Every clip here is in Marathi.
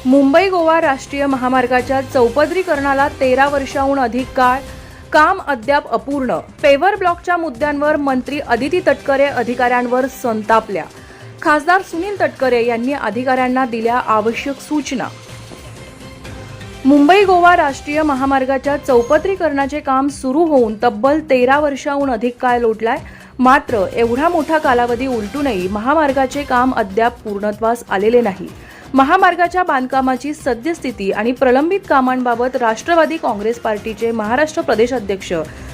मुंबई गोवा राष्ट्रीय महामार्गाच्या चौपदरीकरणाला 13 वर्षांहून अधिक काळ, काम अद्याप अपूर्ण. पेव्हर ब्लॉकच्या मुद्द्यांवर मंत्री अदिती तटकरे अधिकाऱ्यांवर संतापल्या. खासदार सुनील तटकरे यांनी अधिकाऱ्यांना दिल्या आवश्यक सूचना. मुंबई गोवा राष्ट्रीय महामार्गाच्या चौपदरीकरणाचे काम सुरू होऊन तब्बल 13 वर्षांहून अधिक काळ लोटलाय. मात्र एवढा मोठा कालावधी उलटूनही महामार्गाचे काम अद्याप पूर्णत्वास आलेले नाही. महामार्गाच्या बांधकामाची सद्यस्थिती आणि प्रलंबित कामांबाबत राष्ट्रवादी काँग्रेस पार्टीचे महाराष्ट्र प्रदेश अध्यक्ष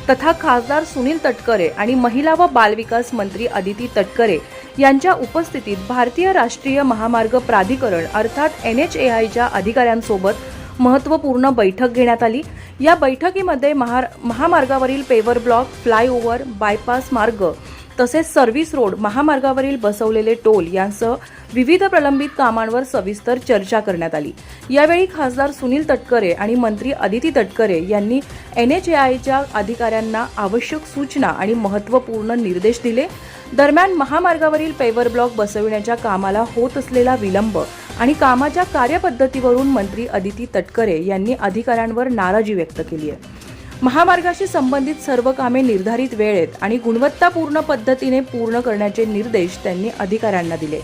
तथा खासदार सुनील तटकरे आणि महिला व बालविकास मंत्री अदिती तटकरे यांच्या उपस्थितीत भारतीय राष्ट्रीय महामार्ग प्राधिकरण अर्थात NHAIच्या अधिकाऱ्यांसोबत महत्त्वपूर्ण बैठक घेण्यात आली. या बैठकीमध्ये महामार्गावरील पेव्हर ब्लॉक, फ्लायओव्हर, बायपास मार्ग तसेच सर्व्हिस रोड, महामार्गावरील बसवलेले टोल यांसह विविध प्रलंबित कामांवर सविस्तर चर्चा करण्यात आली. यावेळी खासदार सुनील तटकरे आणि मंत्री अदिती तटकरे यांनी NHAIच्या अधिकाऱ्यांना आवश्यक सूचना आणि महत्त्वपूर्ण निर्देश दिले. दरम्यान महामार्गावरील पेव्हर ब्लॉक बसविण्याच्या कामाला होत असलेला विलंब आणि कामाच्या कार्यपद्धतीवरून मंत्री अदिती तटकरे यांनी अधिकाऱ्यांवर नाराजी व्यक्त केली आहे. महामार्गाशी संबंधित सर्व कामे निर्धारित वेळेत आणि गुणवत्तापूर्ण पद्धतीने पूर्ण करण्याचे निर्देश त्यांनी अधिकाऱ्यांना दिले.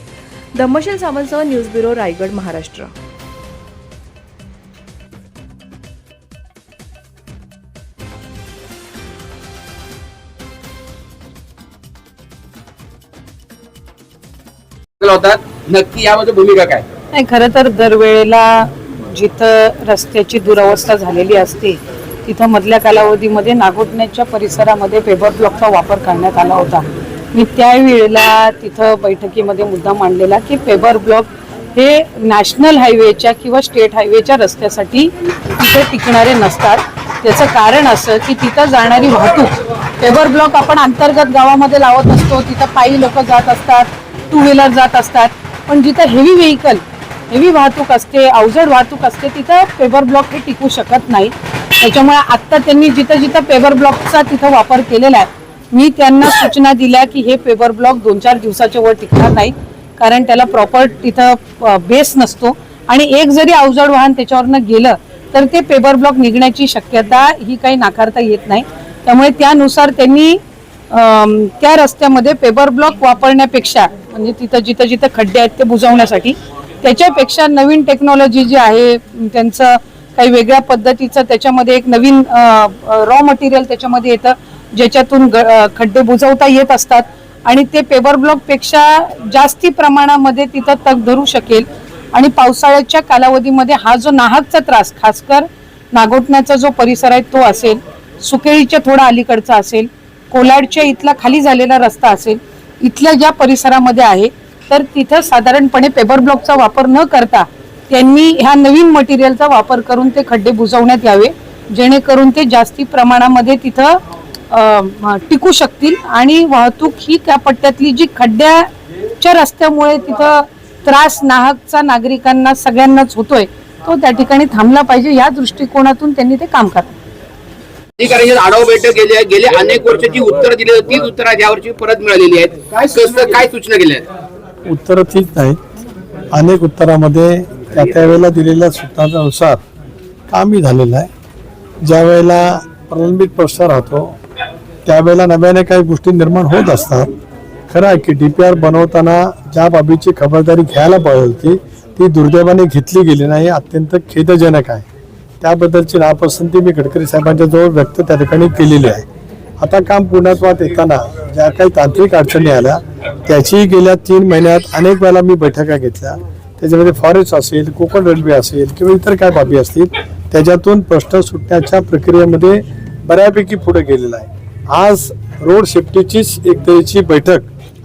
धम्मशील सावंतसह न्यूज ब्युरो, रायगड, महाराष्ट्र. नक्की यामध्ये भूमिका काय? नाही, खरं तर दरवेळेला जिथं रस्त्याची दुरवस्था झालेली असते तिथं मधल्या कालावधीमध्ये नागोठण्याच्या परिसरामध्ये पेव्हर ब्लॉकचा वापर करण्यात आला होता. मी त्यावेळेला तिथं बैठकीमध्ये मुद्दा मांडलेला की पेव्हर ब्लॉक हे नॅशनल हायवेच्या किंवा स्टेट हायवेच्या रस्त्यासाठी तिथे टिकणारे नसतात. त्याचं कारण असं की तिथं जाणारी वाहतूक, पेव्हर ब्लॉक आपण अंतर्गत गावामध्ये लावत असतो, तिथं पायी लोक जात असतात, टू व्हीलर जात असतात. पण जिथं हेवी व्हेकल, हेवी वाहतूक असते, अवजड वाहतूक असते, तिथं पेव्हर ब्लॉक हे टिकू शकत नाही. त्याच्यामुळे आत्ता त्यांनी जिथं जिथं पेव्हर ब्लॉकचा तिथं वापर केलेला आहे, मी त्यांना सूचना दिल्या की हे पेव्हर ब्लॉक 2-4 दिवसाच्या वर टिकणार नाही, कारण त्याला प्रॉपर तिथं बेस नसतो आणि एक जरी अवजड वाहन त्याच्यावरनं गेलं तर ते पेव्हर ब्लॉक निघण्याची शक्यता ही काही नाकारता येत नाही. त्यामुळे त्यानुसार त्यांनी त्या रस्त्यामध्ये पेव्हर ब्लॉक वापरण्यापेक्षा, म्हणजे तिथं जिथं जिथं खड्डे आहेत ते बुजवण्यासाठी, त्याच्यापेक्षा नवीन टेक्नॉलॉजी जी आहे त्यांचं काही वेगळ्या पद्धतीचं त्याच्यामध्ये एक नवीन रॉ मटेरियल त्याच्यामध्ये येतं ज्याच्यातून खड्डे बुजवता येत असतात आणि ते पेव्हर ब्लॉक पेक्षा जास्ती प्रमाणामध्ये तिथं तग धरू शकेल. आणि पावसाळ्याच्या कालावधीमध्ये हा जो नाहकचा त्रास, खासकर नागोठण्याचा जो परिसर आहे तो असेल, सुकेळीच्या थोडा अलीकडचा असेल, कोलाडच्या इथला खाली झालेला रस्ता असेल, इथल्या ज्या परिसरामध्ये आहे तर तिथं साधारणपणे पेव्हर ब्लॉकचा वापर न करता त्यांनी ह्या नवीन मटेरियलचा वापर करून ते खड्डे बुजवण्यात यावे, जेणेकरून ते जास्ती प्रमाणामध्ये तिथं टिकू शकतील आणि वाहतूक ही त्या पट्ट्यातली जी खड्ड्याच्या रस्त्यामुळे तिथं त्रास नाहकचा नागरिकांना सगळ्यांनाच होतोय तो त्या ठिकाणी थांबला पाहिजे, या दृष्टिकोनातून त्यांनी ते काम करावं. अधिकाऱ्यांची आढावा बैठक गेले अनेक वर्षाची उत्तर दिली होती, तीच उत्तरं यावरची परत मिळालेली आहेत. काय सूचना केल्या आहेत? उत्तरं ठीक नाहीत. अनेक उत्तरामध्ये त्यावेळेला दिलेल्या सूचनांनुसार कामही झालेलं आहे. ज्या वेळेला प्रलंबित प्रश्न राहतो त्यावेळेला नव्याने काही गोष्टी निर्माण होत असतात. खरं आहे की DPR बनवताना ज्या बाबीची खबरदारी घ्यायला पाहिजे होती ती दुर्दैवाने घेतली गेली नाही, अत्यंत खेदजनक आहे. त्याबद्दलची नापसंती मी गडकरी साहेबांच्या जवळ व्यक्त त्या ठिकाणी केलेली आहे. आता काम पूर्णत्वात येताना ज्या काही तांत्रिक अडचणी आल्या त्याची गेल्या 3 महिन्यात अनेक वेळेला मी बैठका घेतल्या. त्याच्यामध्ये फॉरेस्ट असेल, कोकण रेल्वे असेल किंवा इतर काय बाबी असतील त्याच्यातून प्रश्न सुटण्याच्या प्रक्रियेमध्ये बऱ्यापैकी पुढे गेलेला आहे. आज रोड सेफ्टीचीच एक तऱ्हेची बैठक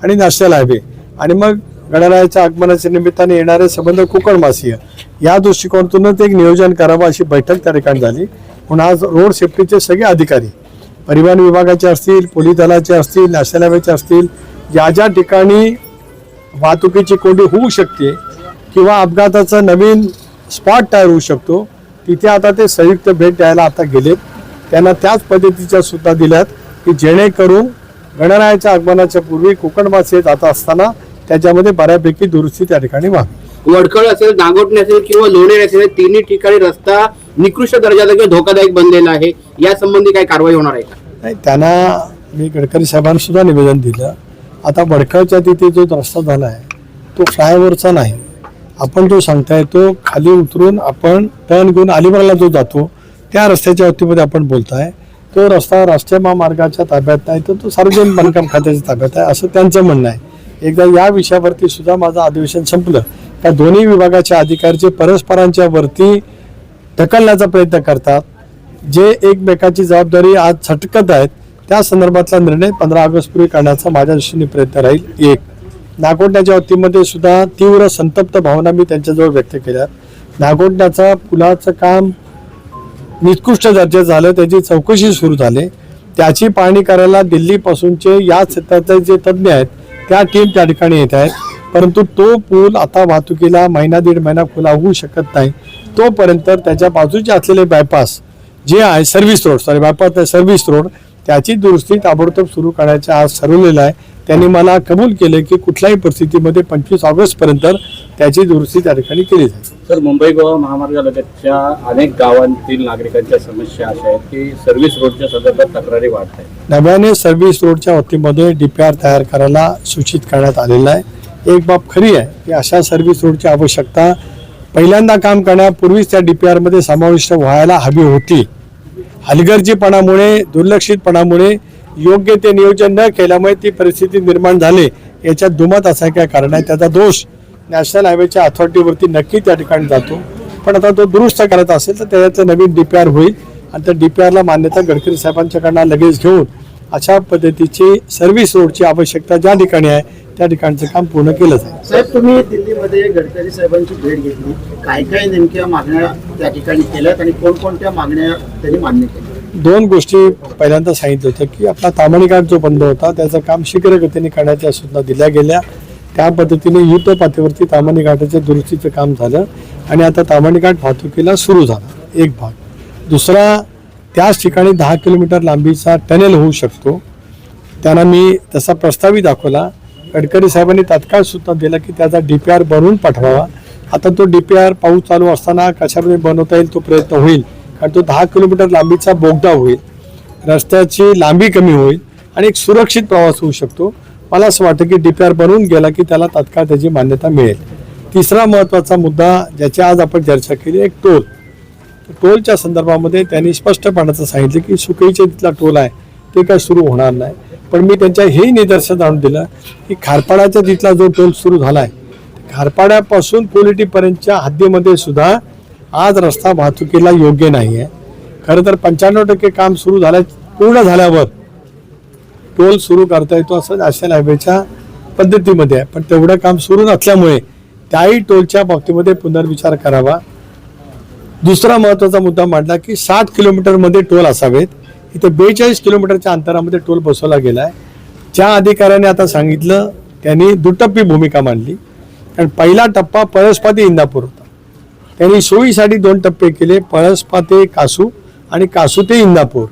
आणि नॅशनल हायवे आणि मग गणरायाच्या आगमनाच्या निमित्ताने येणारे संबंध कोकणवासीय या दृष्टिकोनातूनच एक नियोजन करावं अशी बैठक त्या ठिकाणी झाली. म्हणून आज रोड सेफ्टीचे सगळे अधिकारी, परिवहन विभागाचे असतील, पोलीस दलाचे असतील, नॅशनल हायवेचे असतील, ज्या ज्या ठिकाणी वाहतुकीची कोंडी होऊ शकते किंवा अपघाताचा नवीन स्पॉट तयार होऊ शकतो तिथे आता ते संयुक्त भेट द्यायला आता गेलेत. त्यांना त्याच पद्धतीच्या सूचना दिल्यात की जेणेकरून गणरायाच्या आगमनाच्या पूर्वी कोकणवासी जात असताना त्याच्यामध्ये बऱ्यापैकी दुरुस्ती त्या ठिकाणी व्हावी. वडखळ असेल, नागोठणे असेल किंवा लोणेर असेल, तिन्ही ठिकाणी रस्ता निकृष्ट दर्जाचा किंवा धोकादायक बनलेला आहे. या संबंधी काय कारवाई होणार आहे का? नाही, त्यांना मी गडकरी साहेबांना सुद्धा निवेदन दिलं. आता वडखळच्या तिथे जो रस्ता झाला आहे तो फ्लायओव्हरचा नाही, आपण जो सांगताय तो खाली उतरून आपण टर्न घेऊन अलिबागला जो जातो त्या रस्त्याच्या वतीमध्ये आपण बोलताय. तो रस्ता राष्ट्रीय महामार्गाच्या ताब्यात नाही, तर तो सार्वजनिक बांधकाम खात्याच्या ताब्यात आहे असं त्यांचं म्हणणं आहे. एकदा या विषयावरती सुद्धा माझं अधिवेशन संपलं त्या दोन्ही विभागाच्या अधिकाऱ्याचे परस्परांच्या वरती ढकलण्याचा प्रयत्न करतात. जे एकमेकाची जबाबदारी आज झटकत आहेत त्या संदर्भातला निर्णय 15 ऑगस्टपूर्वी करण्याचा माझ्या दृष्टीने प्रयत्न राहील. एक नागोठण्याच्या वतीमध्ये सुद्धा तीव्र संतप्त भावना मी त्यांच्याजवळ व्यक्त केल्या. नागोठण्याचा पुलाचं काम निकृष्ट दर्जाचं झालं, त्याची चौकशी सुरू झाली. त्याची पाहणी करायला दिल्लीपासूनचे या क्षेत्राचे जे तज्ज्ञ आहेत त्या टीम त्या ठिकाणी येत आहेत. परंतु तो पूल आता वाहतुकीला महिना दीड महिना खुला होऊ शकत नाही. तोपर्यंत त्याच्या बाजूचे असलेले बायपास जे आहे सर्व्हिस रोड त्याची दुरुस्ती ताबडतोब सुरू करण्याचे आज ठरवलेलं आहे. त्यांनी मला कबूल केले की कुठल्याही परिस्थितीमध्ये 25 ऑगस्टपर्यंत त्याची दुरुस्ती त्या ठिकाणी केली जाईल. सर, मुंबई गोवा महामार्गालगतच्या अनेक गावांतील नागरिकांच्या समस्या अशा आहेत की सर्व्हिस रोडच्या संदर्भात तक्रारी वाढत आहेत. नव्याने सर्व्हिस रोडच्या वतीमध्ये DPR तयार करायला सूचित करण्यात आलेलं आहे. एक बाब खरी आहे की अशा सर्व्हिस रोडची आवश्यकता पहिल्यांदा काम करण्यापूर्वीच त्या DPR मध्ये समाविष्ट व्हायला हवी होती. हलगर्जीपणामुळे दुर्लक्षितपणामुळे योग्य ते नियोजन न केल्यामुळे ती परिस्थिती निर्माण झाली. याच्यात दुमत असा काय कारण आहे, त्याचा दोष नॅशनल हायवेच्या अथॉरिटीवरती नक्की त्या ठिकाणी जातो. पण आता तो दुरुस्त करायचा असेल तर त्याचं नवीन DPR होईल आणि त्या DPRला मान्यता गडकरी साहेबांच्याकडनं लगेच घेऊन अशा पद्धतीची सर्व्हिस रोडची आवश्यकता ज्या ठिकाणी आहे त्या ठिकाणचं काम पूर्ण केलं जाईल. साहेब, तुम्ही दिल्लीमध्ये गडकरी साहेबांची भेट घेतली, काय काय नेमक्या मागण्या त्या ठिकाणी केल्यात आणि कोणकोणत्या मागण्या त्यांनी मान्य केल्या? दोन गोष्टी पहिल्यांदा सांगितलं होतं की आपला ताम्हाणी घाट जो बंद होता त्याचं काम शीघ्रगतीने करण्याच्या सूचना दिल्या गेल्या. त्या पद्धतीने युद्ध पातळीवरती ताम्हाणी घाटाच्या दुरुस्तीचं काम झालं आणि आता ताम्हाणी घाट वाहतुकीला सुरू झाला एक भाग. दुसरा, त्याच ठिकाणी 10 किलोमीटर लांबीचा टनेल होऊ शकतो. त्यांना मी तसा प्रस्तावही दाखवला. गडकरी साहेबांनी तात्काळ सूचना दिला की त्याचा DPR बनवून पाठवावा. आता तो DPR पाऊस चालू असताना कशाप्रकारे बनवता येईल तो प्रयत्न होईल, कारण तो 10 किलोमीटर लांबीचा बोगदा होईल, रस्त्याची लांबी कमी होईल आणि एक सुरक्षित प्रवास होऊ शकतो. मला असं वाटतं की DPR बनवून गेला की त्याला तात्काळ त्याची मान्यता मिळेल. तिसरा महत्त्वाचा मुद्दा ज्याची आज आपण चर्चा केली, एक टोलच्या संदर्भामध्ये त्यांनी स्पष्टपणाचं सांगितलं की सुकईच्या तिथला टोल आहे ते काय सुरू होणार नाही. पण मी त्यांच्या हेही निदर्शन आणून दिलं की खारपाड्याच्या तिथला जो टोल सुरू झाला आहे खारपाड्यापासून पोलिटीपर्यंतच्या हद्दीमध्ये सुद्धा आज रस्ता वाहतुकीला योग्य नाही आहे. खरं तर 95% काम सुरू पूर्ण झाल्यावर टोल सुरू करता येतो असं नॅशनल हायवेच्या पद्धतीमध्ये आहे. पण तेवढं काम सुरू नसल्यामुळे त्याही टोलच्या बाबतीमध्ये पुनर्विचार करावा. दुसरा महत्त्वाचा मुद्दा मांडला की 60 किलोमीटरमध्ये टोल असावेत. इथे 42 किलोमीटरच्या अंतरामध्ये टोल बसवला गेला आहे. ज्या अधिकाऱ्याने आता सांगितलं त्यांनी दुटप्पी भूमिका मांडली. कारण पहिला टप्पा पळसपा ते इंदापूर होता. त्यांनी सोयीसाठी 2 टप्पे केले, पळसपा ते कासू आणि कासू ते इंदापूर.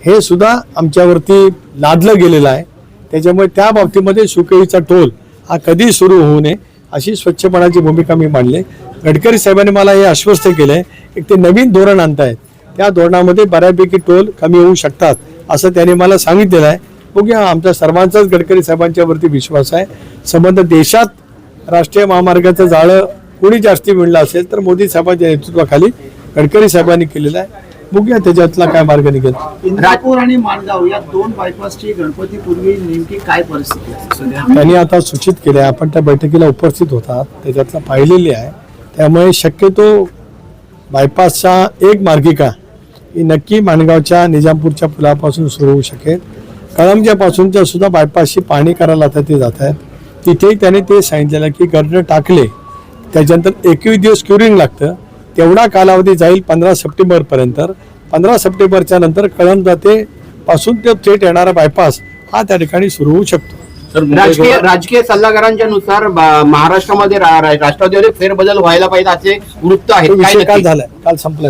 हे सुद्धा आमच्यावरती लादलं गेलेलं आहे. त्याच्यामुळे त्या बाबतीमध्ये सुकळीचा टोल हा कधी सुरू होऊ नये अशी स्वच्छपणाची भूमिका मी मांडली. गडकरी साहेबांनी मला हे आश्वस्त केलं आहे एक ते नवीन धोरण आणतायत, त्या धोरणामध्ये बऱ्यापैकी टोल कमी होऊ शकतात असं त्यांनी मला सांगितलेलं आहे. बघूया, आमच्या सर्वांचाच गडकरी साहेबांच्यावरती विश्वास आहे. संबंध देशात राष्ट्रीय महामार्गाचं जाळं कोणी जास्ती मिळलं असेल तर मोदी साहेबांच्या नेतृत्वाखाली गडकरी साहेबांनी केलेलं आहे. बघूया त्याच्यातला काय मार्ग निघेल. इंदापूर आणि माणगाव या 2 बायपासची गणपतीपूर्वी नेमकी काय परिस्थिती आहे? त्यांनी आता सूचित केलं आहे, आपण त्या बैठकीला उपस्थित होतात, त्याच्यातलं पाहिलेली आहे. त्यामुळे शक्यतो बायपासचा एक मार्गिका ही नक्की माणगावच्या निजामपूरच्या पुलापासून सुरू होऊ शकेल. कळमच्यापासूनच्या सुद्धा बायपासची पाहणी करायला आता ते जात आहेत. तिथेही त्याने ते सांगितलेलं की गर्डर टाकले त्याच्यानंतर 21 दिवस क्युरिंग लागतं, तेवढा कालावधी जाईल 15 सप्टेंबरपर्यंत. 15 सप्टेंबरच्या नंतर कळम जाते पासून ते थेट येणारा बायपास हा त्या ठिकाणी सुरू होऊ शकतो. राजकीय सल्लागारांच्या नुसार महाराष्ट्रामध्ये राष्ट्रवादीमध्ये फेरबदल व्हायला पाहिजे असे वृत्त आहे. काल झालाय, काल संपला.